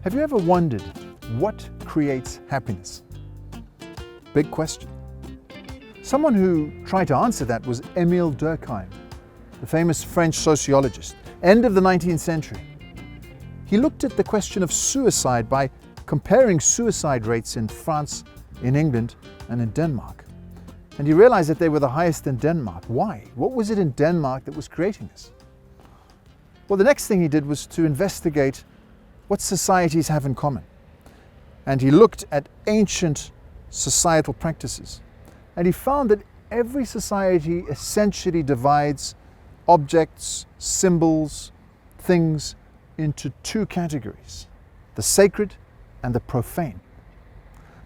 Have you ever wondered what creates happiness? Big question. Someone who tried to answer that was Emile Durkheim, the famous French sociologist, end of the 19th century. He looked at the question of suicide by comparing suicide rates in France, in England, and in Denmark. And he realized that they were the highest in Denmark. Why? What was it in Denmark that was creating this? Well, the next thing he did was to investigate what societies have in common. And he looked at ancient societal practices. And he found that every society essentially divides objects, symbols, things into two categories: the sacred and the profane.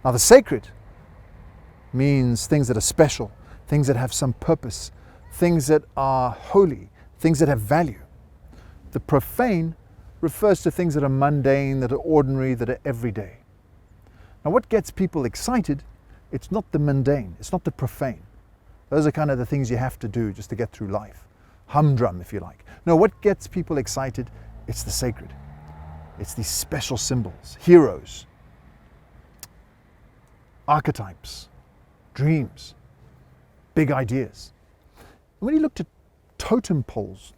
Now, the sacred means things that are special, things that have some purpose, things that are holy, things that have value. The profane refers to things that are mundane, that are ordinary, that are everyday. Now, what gets people excited, it's not the mundane, it's not the profane. Those are kind of the things you have to do just to get through life. Humdrum, if you like. No, what gets people excited, it's the sacred. It's these special symbols, heroes, archetypes, dreams, big ideas. And when he looked at totem poles,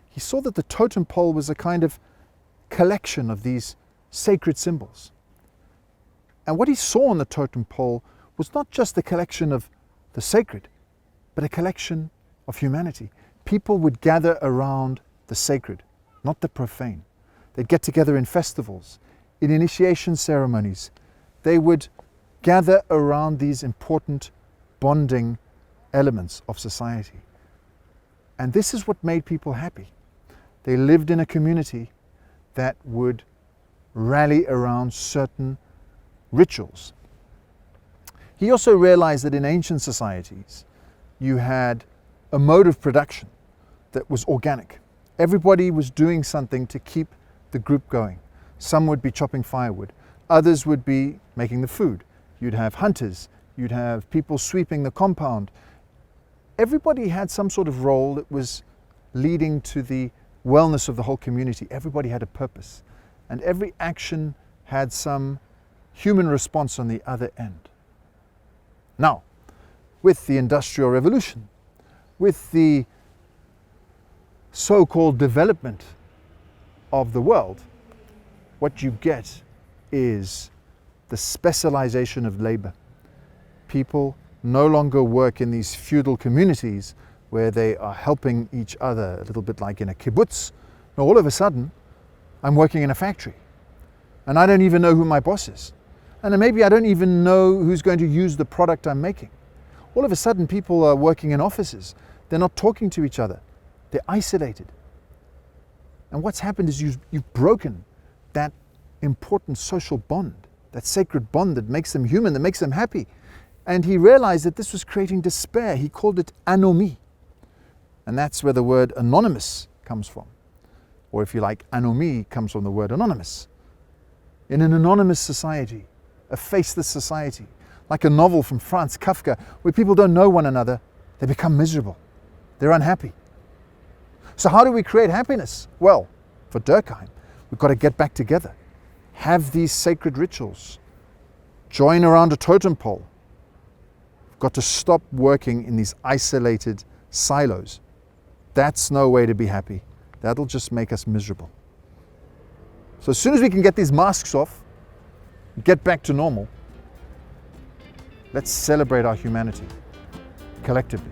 he saw that the totem pole was a kind of collection of these sacred symbols. And what he saw on the totem pole was not just a collection of the sacred, but a collection of humanity. People would gather around the sacred, not the profane. They'd get together in festivals, in initiation ceremonies. They would gather around these important bonding elements of society. And this is what made people happy. They lived in a community that would rally around certain rituals. He also realized that in ancient societies, you had a mode of production that was organic. Everybody was doing something to keep the group going. Some would be chopping firewood. Others would be making the food. You'd have hunters. You'd have people sweeping the compound. Everybody had some sort of role that was leading to the wellness of the whole community. Everybody had a purpose. And every action had some human response on the other end. Now, with the Industrial Revolution, with the so-called development of the world, what you get is the specialization of labor. People no longer work in these feudal communities where they are helping each other, a little bit like in a kibbutz. No, all of a sudden, I'm working in a factory, and I don't even know who my boss is. And then maybe I don't even know who's going to use the product I'm making. All of a sudden, people are working in offices. They're not talking to each other. They're isolated. And what's happened is you've broken that important social bond, that sacred bond that makes them human, that makes them happy. And he realized that this was creating despair. He called it anomie. And that's where the word anonymous comes from. Or if you like, anomie comes from the word anonymous. In an anonymous society, a faceless society, like a novel from Franz Kafka, where people don't know one another, they become miserable. They're unhappy. So how do we create happiness? Well, for Durkheim, we've got to get back together, have these sacred rituals, join around a totem pole. We've got to stop working in these isolated silos. That's no way to be happy. That'll just make us miserable. So as soon as we can get these masks off, get back to normal, let's celebrate our humanity collectively.